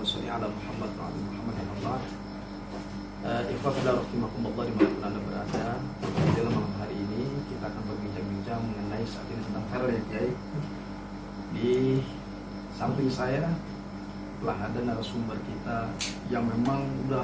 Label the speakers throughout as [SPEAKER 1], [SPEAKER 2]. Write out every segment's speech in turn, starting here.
[SPEAKER 1] Allahumma sholli ala Muhammad wa ala Muhammad wa ba'd. Ikhwah fillah rahimakumullah dimanapun Anda berada. Dalam malam hari ini kita akan berbincang-bincang mengenai saat ini tentang viral ya Kiai. Di samping saya telah ada narasumber kita yang memang udah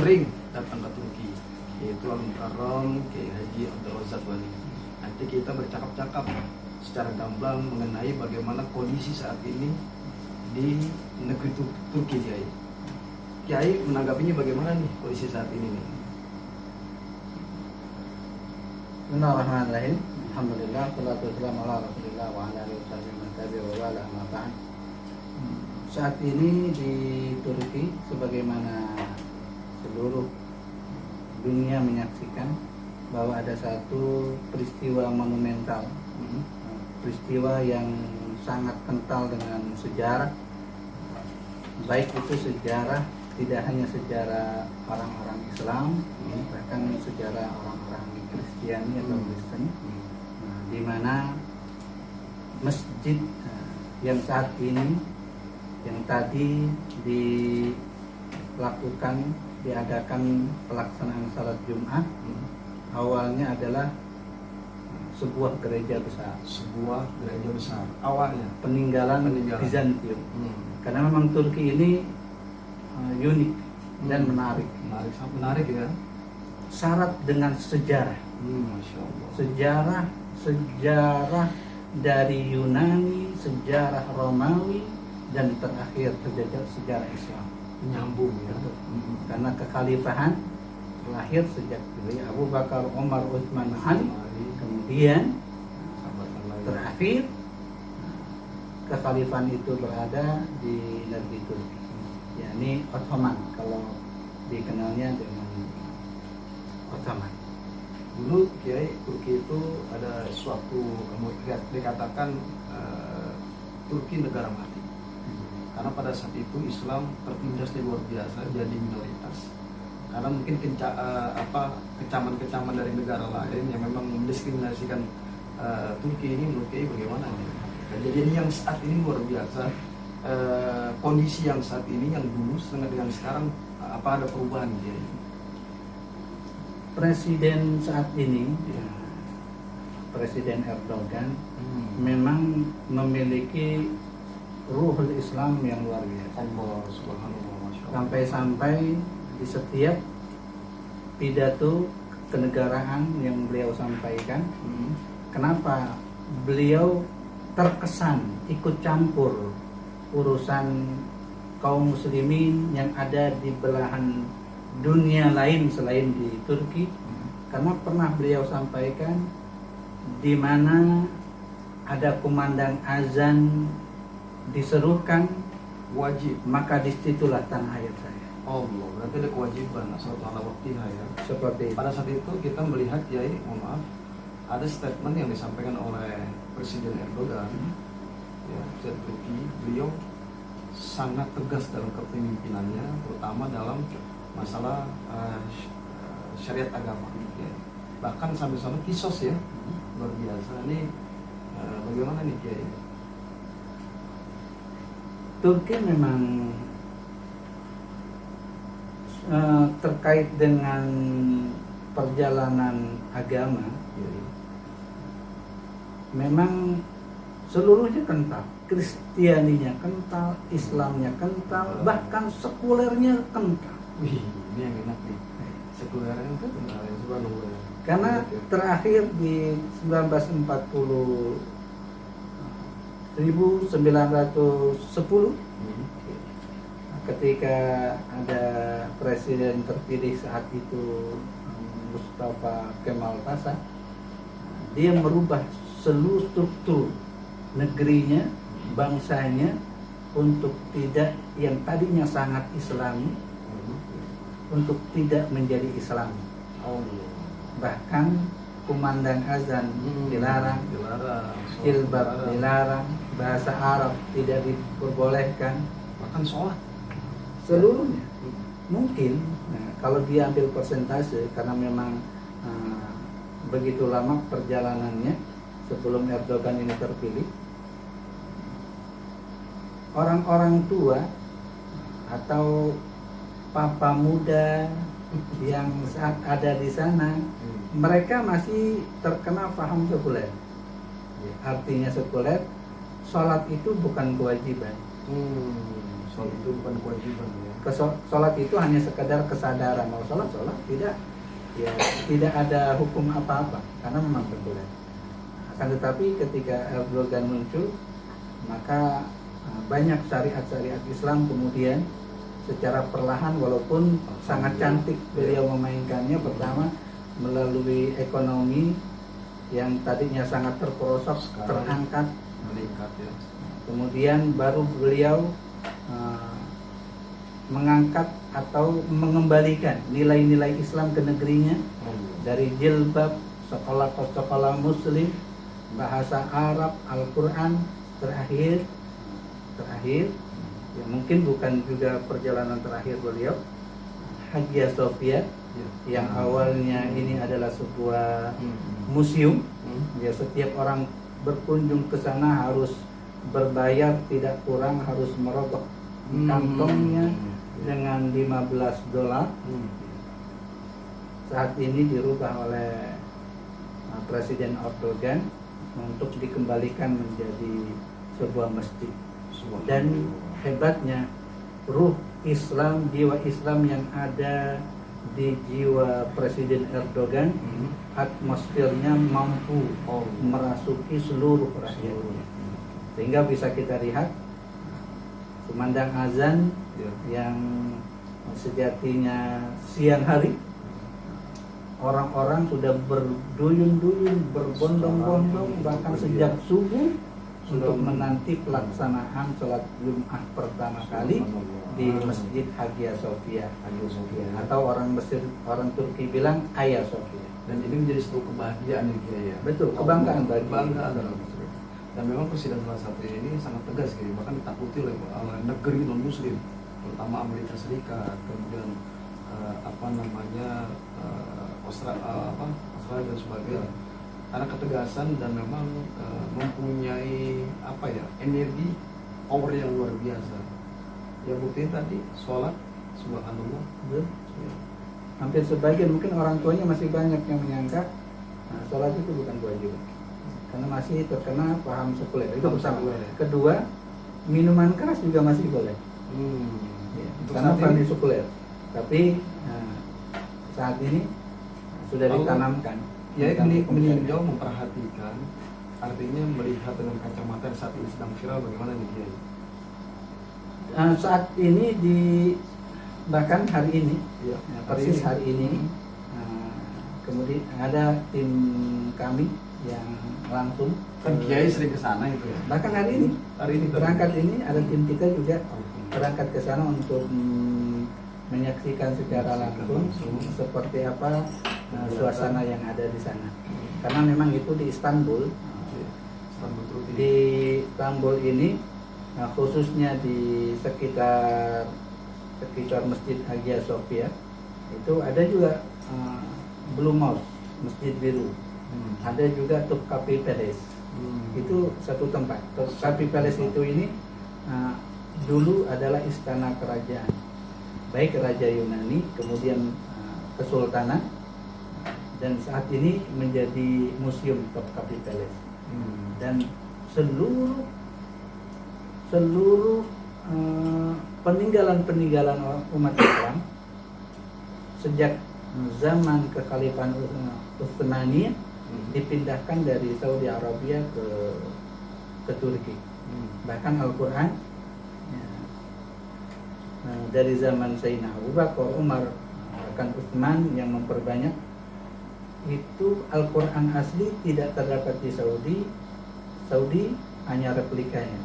[SPEAKER 1] sering datang ke Turki, yaitu Al-Mukarram Kiai Haji Abdul Razak Wali. Nanti kita bercakap-cakap secara gamblang mengenai bagaimana kondisi saat ini di negeri Turki, Kiai. Kiai menanggapinya bagaimana nih kondisi saat ini nih?
[SPEAKER 2] Bismillahirrahmanirrahim. Alhamdulillah, salatu wassalamu ala Rasulillah wa ala alihi wasallam wa wala amma ba'd. Saat ini di Turki, sebagaimana seluruh dunia menyaksikan bahwa ada satu peristiwa monumental, peristiwa yang sangat kental dengan sejarah, baik itu sejarah tidak hanya sejarah orang-orang Islam, bahkan sejarah orang-orang Kristiani atau Kristen, di mana masjid yang saat ini, yang tadi diadakan pelaksanaan salat Jumat, awalnya adalah sebuah gereja besar. Awalnya peninggalan. Bizantium. Karena memang Turki ini unik dan menarik.
[SPEAKER 1] Sangat menarik ya.
[SPEAKER 2] Syarat dengan sejarah.
[SPEAKER 1] Masya Allah.
[SPEAKER 2] Sejarah dari Yunani, sejarah Romawi, dan terakhir sejarah Islam.
[SPEAKER 1] Menyambung ya.
[SPEAKER 2] Karena kekhalifahan lahir sejak dari Abu Bakar, Umar, Utsman, Ali, kemudian terakhir kekhalifahan itu berada di negeri Turki, yakni Ottoman, kalau dikenalnya dengan Ottoman.
[SPEAKER 1] Dulu Kiai, Turki itu ada suatu dikatakan Turki negara mati. Karena pada saat itu Islam tertindas luar biasa, jadi minoritas. Karena mungkin kecaman-kecaman dari negara lain yang memang mendiskriminasikan Turki ini, menurut Kiai bagaimana nih? Kejadian yang saat ini luar biasa, kondisi yang saat ini yang dulu dengan sekarang, apa ada perubahan Kiai?
[SPEAKER 2] Presiden saat ini, Presiden Erdogan, memang memiliki ruhul Islam yang luar biasa.
[SPEAKER 1] Allah subhanallah, masya Allah.
[SPEAKER 2] Sampai-sampai di setiap pidato kenegaraan yang beliau sampaikan, kenapa beliau terkesan ikut campur urusan kaum muslimin yang ada di belahan dunia lain selain di Turki? Karena pernah beliau sampaikan, di mana ada kumandang azan diserukan
[SPEAKER 1] Wajib,
[SPEAKER 2] maka disitulah tanah air saya.
[SPEAKER 1] Allah, berarti ada kewajiban asal ala waktiha ya.
[SPEAKER 2] Seperti itu.
[SPEAKER 1] Pada saat itu kita melihat Kiai, mohon maaf, ada statement yang disampaikan oleh Presiden Erdogan, ya, Presiden Turki. Beliau sangat tegas dalam kepemimpinannya, terutama dalam masalah syariat agama. Ya. Bahkan sampai kisos ya, luar biasa. Ini bagaimana nih Kiai?
[SPEAKER 2] Turki memang terkait dengan perjalanan agama, memang seluruhnya kental. Kristianinya kental, Islamnya kental, bahkan sekulernya kental.
[SPEAKER 1] Wih, ini yang enak nih. Sekulernya itu kental ya, subhanallah.
[SPEAKER 2] Karena terakhir di 1910, ketika ada presiden terpilih saat itu, Mustafa Kemal Pasha, dia merubah seluruh struktur negerinya, bangsanya, untuk tidak, yang tadinya sangat Islami, untuk tidak menjadi Islami. Bahkan kumandang azan dilarang, jilbab dilarang, bahasa Arab tidak diperbolehkan,
[SPEAKER 1] bahkan sholat
[SPEAKER 2] seluruhnya. Mungkin kalau dia ambil persentase, karena memang begitu lama perjalanannya sebelum Erdogan ini terpilih, orang-orang tua atau papa muda yang saat ada di sana, mereka masih terkena paham sekuler. Artinya sekuler, sholat itu bukan kewajiban.
[SPEAKER 1] Sholat itu bukan kewajiban ya.
[SPEAKER 2] Sholat itu hanya sekedar kesadaran mau sholat, tidak, ya tidak ada hukum apa-apa karena memang sekuler. Akan tetapi ketika Erdogan muncul, maka banyak syariat-syariat Islam kemudian secara perlahan walaupun sangat cantik beliau memainkannya. Pertama melalui ekonomi yang tadinya sangat terperosok terangkat
[SPEAKER 1] meningkat ya.
[SPEAKER 2] Kemudian baru beliau mengangkat atau mengembalikan nilai-nilai Islam ke negerinya, dari jilbab, sekolah muslim, bahasa Arab, Al-Quran, terakhir ya mungkin bukan juga perjalanan terakhir beliau, Hagia Sophia yang awalnya ini adalah sebuah museum. Ya, setiap orang berkunjung ke sana harus berbayar, tidak kurang, harus merogoh kantongnya dengan $15. Saat ini dirubah oleh Presiden Erdogan untuk dikembalikan menjadi sebuah masjid. Dan hebatnya ruh Islam, jiwa Islam yang ada di jiwa Presiden Erdogan, atmosfernya mampu merasuki seluruh rakyatnya, sehingga bisa kita lihat kumandang azan yang sejatinya siang hari, orang-orang sudah berduyun-duyun, berbondong-bondong bahkan sejak subuh untuk menanti pelaksanaan sholat Jumat pertama kali di Masjid Hagia Sophia, atau orang Mesir, orang Turki bilang Hagia Sophia.
[SPEAKER 1] Dan ini menjadi sebuah kebahagiaan ya.
[SPEAKER 2] Betul, kebanggaan bagi
[SPEAKER 1] dan memang presiden salah satu ini sangat tegas gitu, bahkan ditakuti oleh negeri non muslim, terutama Amerika Serikat, kemudian Australia dan sebagainya, karena ketegasan dan memang mempunyai energi power yang luar biasa. Ya buktinya tadi sholat, subhanallah. Ya.
[SPEAKER 2] Hampir sebagian, mungkin orang tuanya masih banyak yang menyangka sholat itu bukan kewajiban karena masih terkena paham sekuler. Itu pertama. Kedua, minuman keras juga masih boleh. Ya, karena paham sekuler. Tapi saat ini sudah ditanamkan.
[SPEAKER 1] Ya, ini meninjau, memperhatikan, artinya melihat dengan kacamata yang saat ini sedang viral, bagaimana nih Kiai?
[SPEAKER 2] Saat ini bahkan hari ini, persis hari ini, kemudian ada tim kami yang langsung
[SPEAKER 1] kan Kiai sering ke sana itu ya.
[SPEAKER 2] Bahkan hari ini berangkat ini ada tim kita juga berangkat ke sana untuk menyaksikan secara langsung seperti apa suasana yang ada di sana. Karena memang itu di Istanbul. Di Istanbul ini, khususnya di sekitar Masjid Hagia Sophia itu ada juga Blue Mosque, Masjid Biru. Ada juga Topkapi Palace. Itu satu tempat. Topkapi Palace itu ini dulu adalah istana kerajaan, baik Raja Yunani, kemudian Kesultanan, dan saat ini menjadi museum Topkapi Palace. Dan seluruh peninggalan umat Islam sejak zaman kekhalifahan Utsmaniyah dipindahkan dari Saudi Arabia ke Turki. Bahkan Al-Quran dari zaman Sayyidina Abu Bakar, Umar, bahkan Utsman yang memperbanyak, itu Al-Quran asli tidak terdapat di Saudi hanya replikanya.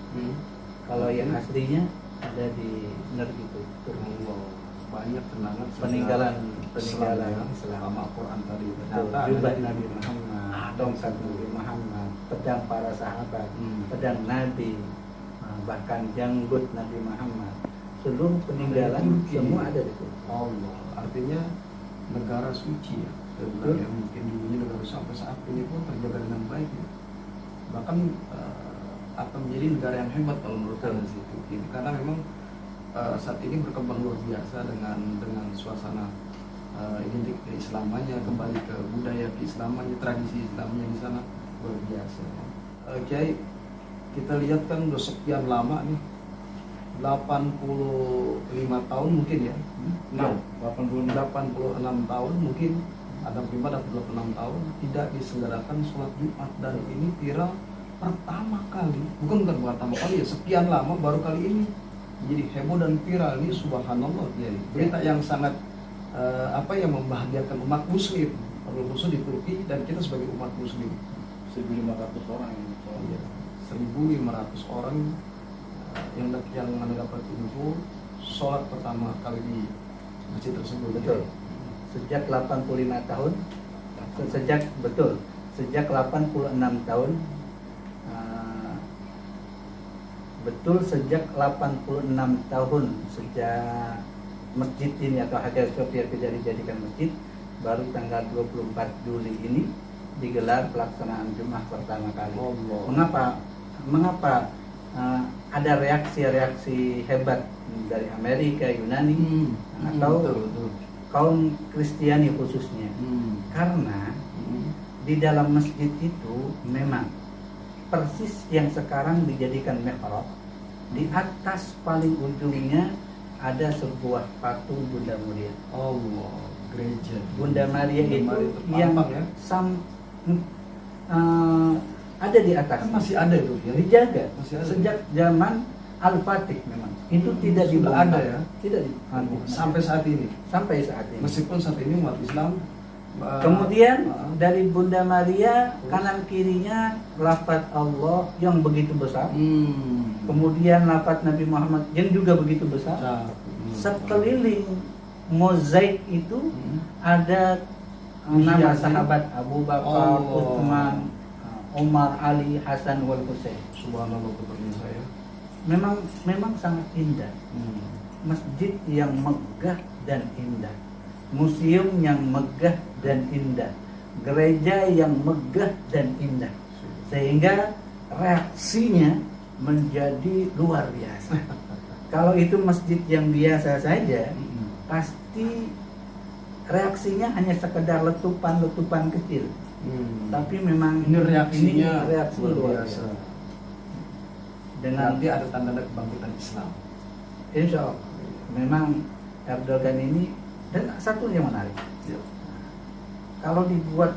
[SPEAKER 2] Kalau yang aslinya ada di negeri itu.
[SPEAKER 1] Banyak
[SPEAKER 2] peninggalan
[SPEAKER 1] Islam,
[SPEAKER 2] Islam.
[SPEAKER 1] Al-Quran tadi.
[SPEAKER 2] Jubah Nabi Muhammad, tongkat Nabi Muhammad, pedang para sahabat, pedang Nabi, bahkan janggut Nabi Muhammad. Seluruh peninggalan semua ada di situ.
[SPEAKER 1] Allah, artinya negara suci ya. Yang mungkin dulunya negara sampai saat ini pun terjaga dengan baik ya. Bahkan akan menjadi negara yang hebat kalau menurut saya sih, karena memang saat ini berkembang luar biasa dengan suasana identik keislamannya, kembali ke budaya keislamannya, tradisi Islamnya di sana luar biasa. Kiai, kita lihat kan udah sekian lama nih, 85 tahun mungkin ya.
[SPEAKER 2] Nah,
[SPEAKER 1] 86 tahun mungkin, ada 86 tahun tidak diselenggarakan sholat Jumat, dan ini viral pertama kali, bukan pertama kali ya, sekian lama baru kali ini jadi heboh dan viral. Ini subhanallah ya, berita yang sangat yang membahagiakan umat muslim, khusus di Turki, dan kita sebagai umat muslim.
[SPEAKER 2] 1.500 orang yang sholat.
[SPEAKER 1] Iya, 1.500 orang yang mendapat info sholat pertama kali di masjid tersebut.
[SPEAKER 2] Betul. Sejak 85 tahun, sejak 86 tahun, sejak 86 tahun sejak masjid ini atau Hagia Sophia tidak dijadikan masjid, baru tanggal 24 Juli ini digelar pelaksanaan Jumat pertama kali. Mengapa ada reaksi hebat dari Amerika, Yunani, atau kaum Kristiani khususnya? Karena di dalam masjid itu memang persis yang sekarang dijadikan mihrab, di atas paling ujungnya ada sebuah patung Bunda Maria.
[SPEAKER 1] Allah, gereja
[SPEAKER 2] Bunda Maria itu yang
[SPEAKER 1] ya?
[SPEAKER 2] Ada di atas.
[SPEAKER 1] Kan masih ada itu ya?
[SPEAKER 2] Dijaga
[SPEAKER 1] Masih ada.
[SPEAKER 2] sejak zaman Al-Fatih memang. Itu tidak
[SPEAKER 1] Sudah
[SPEAKER 2] dibongkar.
[SPEAKER 1] ada ya?
[SPEAKER 2] Tidak
[SPEAKER 1] Sampai saat ini.
[SPEAKER 2] sampai saat ini.
[SPEAKER 1] Meskipun saat ini umat Islam
[SPEAKER 2] Kemudian dari Bunda Maria kanan kirinya lafaz Allah yang begitu besar. Kemudian lafaz Nabi Muhammad yang juga begitu besar. Sekeliling mozaik itu ada nama sahabat Abu Bakar, Utsman, Umar, Ali, Hasan, wal Husain.
[SPEAKER 1] Subhanallah, kepercayaan saya.
[SPEAKER 2] Memang sangat indah. Masjid yang megah dan indah, museum yang megah dan indah, gereja yang megah dan indah, sehingga reaksinya menjadi luar biasa. Kalau itu masjid yang biasa saja, pasti reaksinya hanya sekedar letupan kecil. Tapi memang
[SPEAKER 1] ini reaksinya
[SPEAKER 2] reaksi luar biasa. Dengan
[SPEAKER 1] nanti ada tanda kebangkitan Islam.
[SPEAKER 2] Insya Allah. Memang Erdogan ini, dan satu yang menarik, kalau dibuat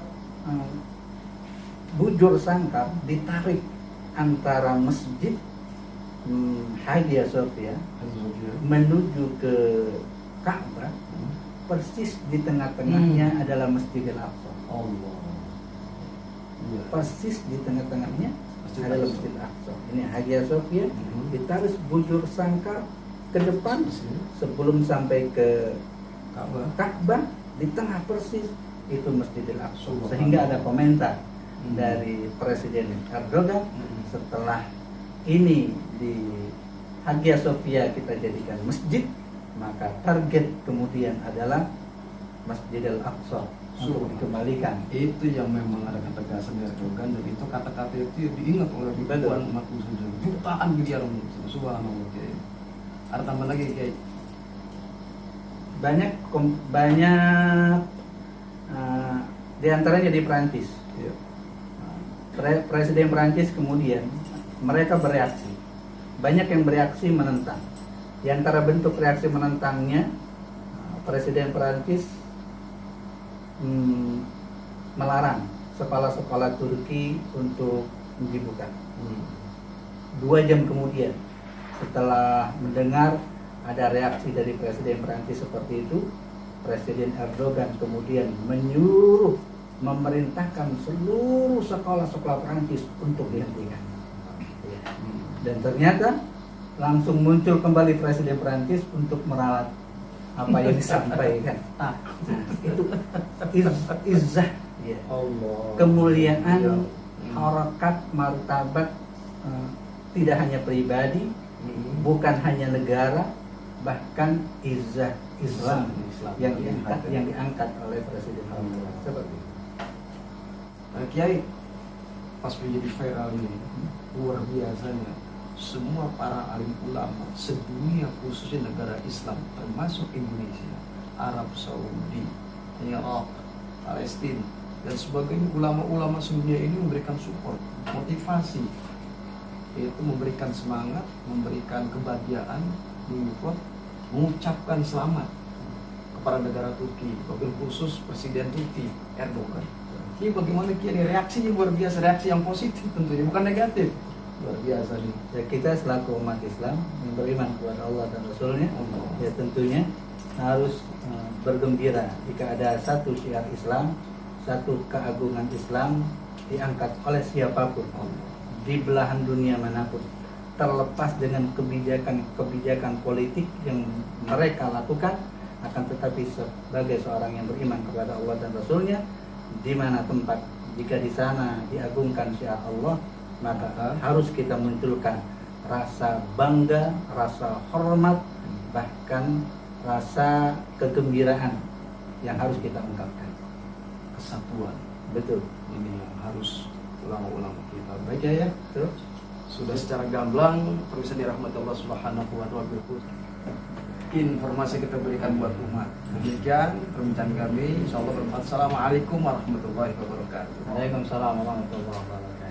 [SPEAKER 2] bujur sangkar, ditarik antara masjid Hagia Sophia menuju ke Ka'bah, persis di tengah-tengahnya adalah Masjidil Aqsa.
[SPEAKER 1] Allah.
[SPEAKER 2] Persis di tengah-tengahnya adalah Masjidil Aqsa. Ini Hagia Sophia, ditarik bujur sangkar ke depan sebelum sampai ke Ka'bah, di tengah persis itu Masjidil Aqsa. Sehingga ada komentar dari Presiden Erdogan, setelah ini di Hagia Sophia kita jadikan masjid, maka target kemudian adalah Masjidil Aqsa untuk dikembalikan.
[SPEAKER 1] Itu yang memang ada ketegasan dari Erdogan, dan itu kata-kata itu diingat oleh ribuan umat muslim, jutaan miliar muslim. Subhanallah. Ada tambah lagi kayak
[SPEAKER 2] banyak di antaranya di Perancis. Presiden Perancis kemudian mereka bereaksi. Banyak yang bereaksi menentang. Di antara bentuk reaksi menentangnya, Presiden Perancis melarang sekolah-sekolah Turki untuk dibuka. 2 jam kemudian, setelah mendengar ada reaksi dari Presiden Perancis seperti itu, Presiden Erdogan kemudian memerintahkan seluruh sekolah-sekolah Perancis untuk dihentikan. Dan ternyata langsung muncul kembali Presiden Perancis untuk meralat apa yang disampaikan. Itu izzah, ya. Kemuliaan, harakat, martabat, tidak hanya pribadi, bukan hanya negara, bahkan izzah Islam yang diangkat oleh Presiden Erdogan. Seperti itu.
[SPEAKER 1] Kiai, pas menjadi viral ini luar biasanya semua para alim ulama sedunia, khususnya negara Islam termasuk Indonesia, Arab Saudi, Irak, Palestina dan sebagainya, ulama-ulama sedunia ini memberikan support, motivasi, yaitu memberikan semangat, memberikan kebahagiaan, mengucapkan selamat kepada negara Turki, wabil khusus Presiden Turki Erdogan. Ini bagaimana kira reaksinya luar biasa, reaksi yang positif tentunya, bukan negatif. Luar biasa nih.
[SPEAKER 2] Ya, kita selaku umat Islam yang beriman kepada Allah dan Rasulnya, ya tentunya harus bergembira jika ada satu syiar Islam, satu keagungan Islam diangkat oleh siapapun di belahan dunia manapun, terlepas dengan kebijakan politik yang mereka lakukan, akan tetapi sebagai seorang yang beriman kepada Allah dan Rasulnya, di mana tempat jika di sana diagungkan syiar Allah, maka harus kita munculkan rasa bangga, rasa hormat, bahkan rasa kegembiraan yang harus kita ungkapkan.
[SPEAKER 1] Kesatuan,
[SPEAKER 2] Betul.
[SPEAKER 1] ini yang harus ulama-ulama kita. Baik ya,
[SPEAKER 2] Terus
[SPEAKER 1] sudah secara gamblang bisa dirahmati Allah Subhanahu wa Ta'ala. Informasi kita berikan buat umat. Demikian perbincangan kami, insyaallah bermanfaat. Assalamualaikum warahmatullahi wabarakatuh.
[SPEAKER 2] Waalaikumsalam warahmatullahi wabarakatuh.